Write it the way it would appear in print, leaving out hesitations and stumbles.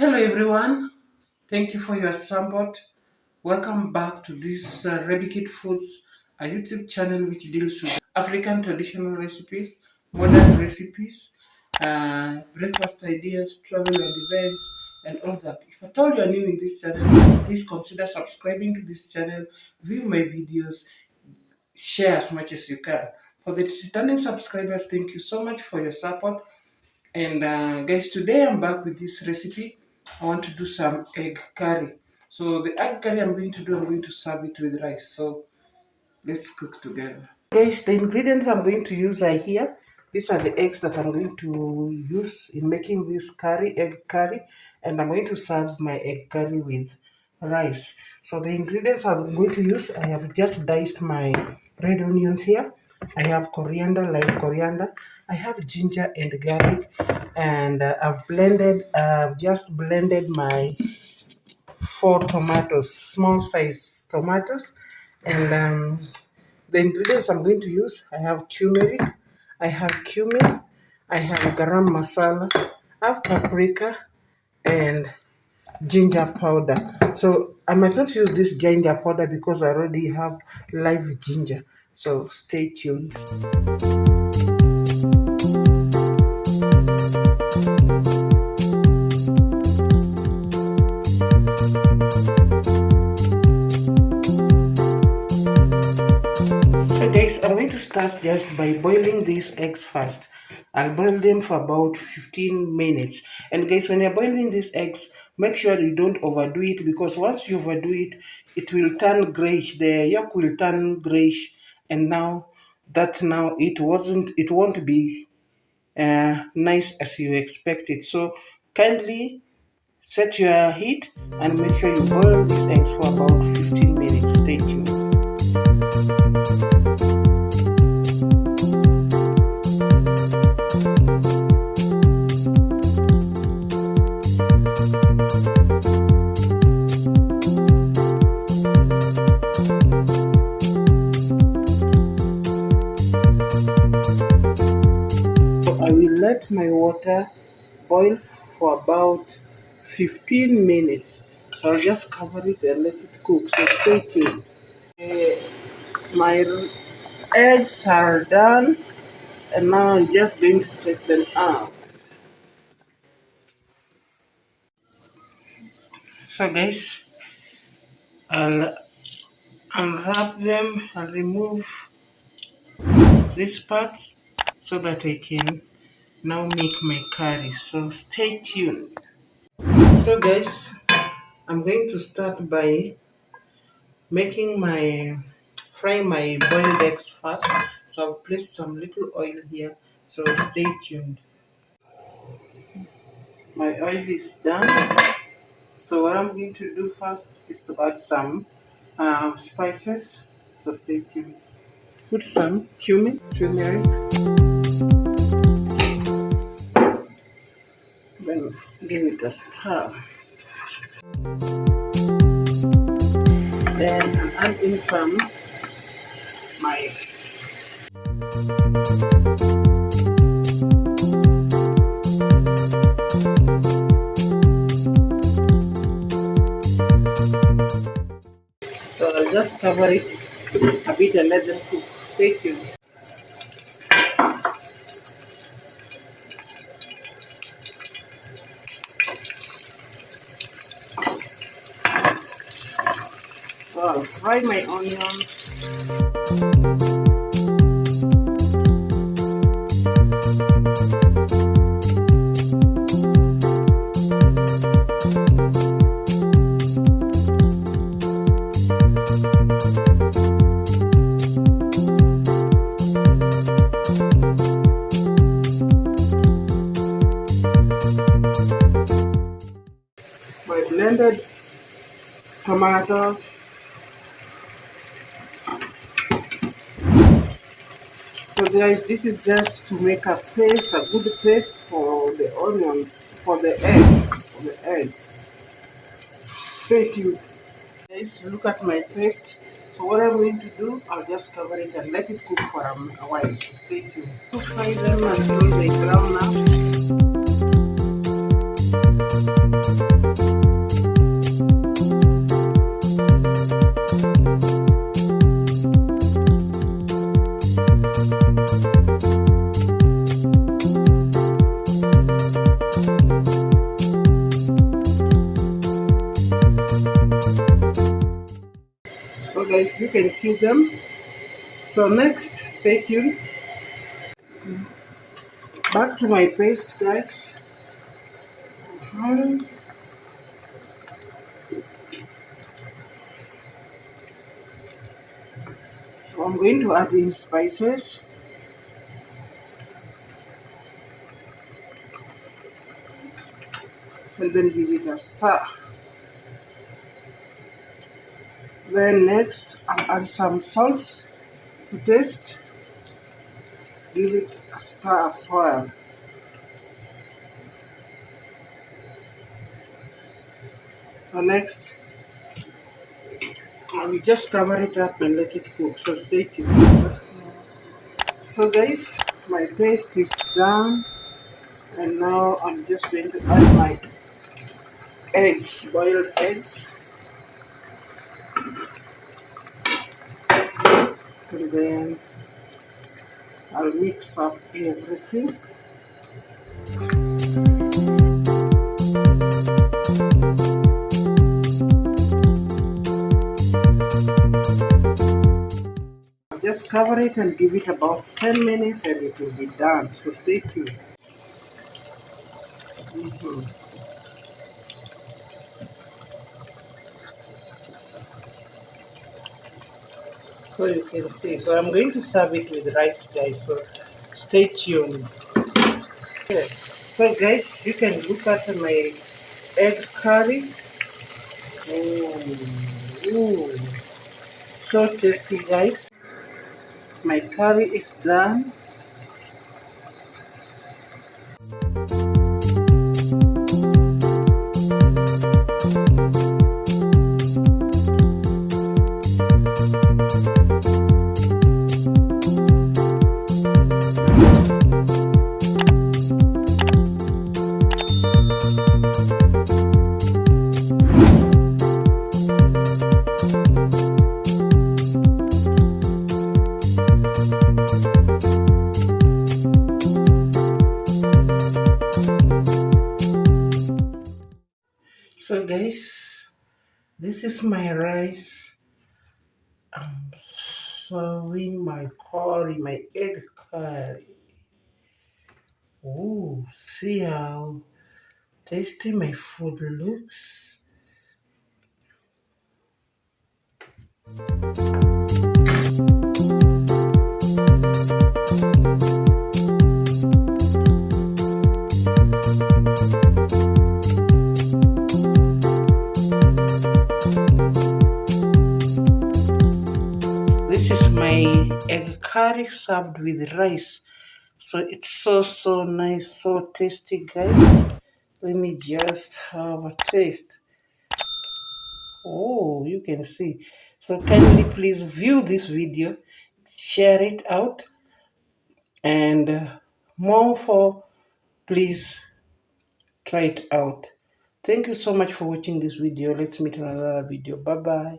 Hello everyone, thank you for your support. Welcome back to this Rebikit Foods, a YouTube channel which deals with African traditional recipes, modern recipes, breakfast ideas, travel and events, and all that. If at all you are new in this channel, please consider subscribing to this channel, view my videos, share as much as you can. For the returning subscribers, thank you so much for your support. And guys, today I'm back with this recipe. I want to do some egg curry. So the egg curry I'm going to serve it with rice. So let's cook together. Guys, the ingredients I'm going to use are here. These are the eggs that I'm going to use in making this curry, egg curry. And I'm going to serve my egg curry with rice. So the ingredients I'm going to use, I have just diced my red onions here. I have coriander, live coriander. I have ginger and garlic. And I've just blended my 4 tomatoes, small size tomatoes. And the ingredients I'm going to use, I have turmeric, I have cumin, I have garam masala, I have paprika, and ginger powder. So I might not use this ginger powder because I already have live ginger. So stay tuned. So guys, I'm going to start just by boiling these eggs first. I'll boil them for about 15 minutes. And guys, when you're boiling these eggs, make sure you don't overdo it, because once you overdo it, it will turn grayish. The yolk will turn grayish, and now it won't be nice as you expect it. So kindly set your heat and make sure you boil these eggs for about 15 minutes. Stay tuned. I will let my water boil for about 15 minutes. So I'll just cover it and let it cook. So stay tuned. My eggs are done, and now I'm just going to take them out. So guys, I'll unwrap them and remove this part so that I can now make my curry. So stay tuned. So guys, I'm going to start by frying my boiled eggs first. So I'll place some little oil here. So stay tuned. My oil is done. So what I'm going to do first is to add some spices. So stay tuned. Put some cumin, turmeric. Then give it a stir. Then I'm adding some my So I'll just cover it a bit and let them cook. Stay tuned. So I'll fry my onions. My blended tomatoes. So guys, this is just to make a paste, a good paste for the onions, for the eggs. Stay tuned. Guys, look at my paste. So what I'm going to do, I'll just cover it and let it cook for a while. So stay tuned. To fry them until they brown up. you can see them. So next, stay tuned. Back to my paste, guys. Mhm. So I'm going to add in spices and then give it a stir. Then next, I'll add some salt to taste. Give it a stir as well. So next, I will just cover it up and let it cook. So stay tuned. So guys, my paste is done, and now I'm just going to add my eggs, boiled eggs, and then I'll mix up everything. Just cover it and give it about 10 minutes and it will be done. So stay tuned. Mhm. So you can see. So I'm going to serve it with rice, guys. So stay tuned. Okay. So guys, you can look at my egg curry. Ooh. So tasty, guys. My curry is done. So guys, this is my rice. I'm serving my curry, my egg curry. Ooh, see how tasty my food looks. This is my egg curry served with rice. So it's so nice, so tasty, guys. Let me just have a taste. Oh, you can see. So kindly please view this video, share it out, and more for please try it out. Thank you so much for watching this video. Let's meet in another video. Bye bye.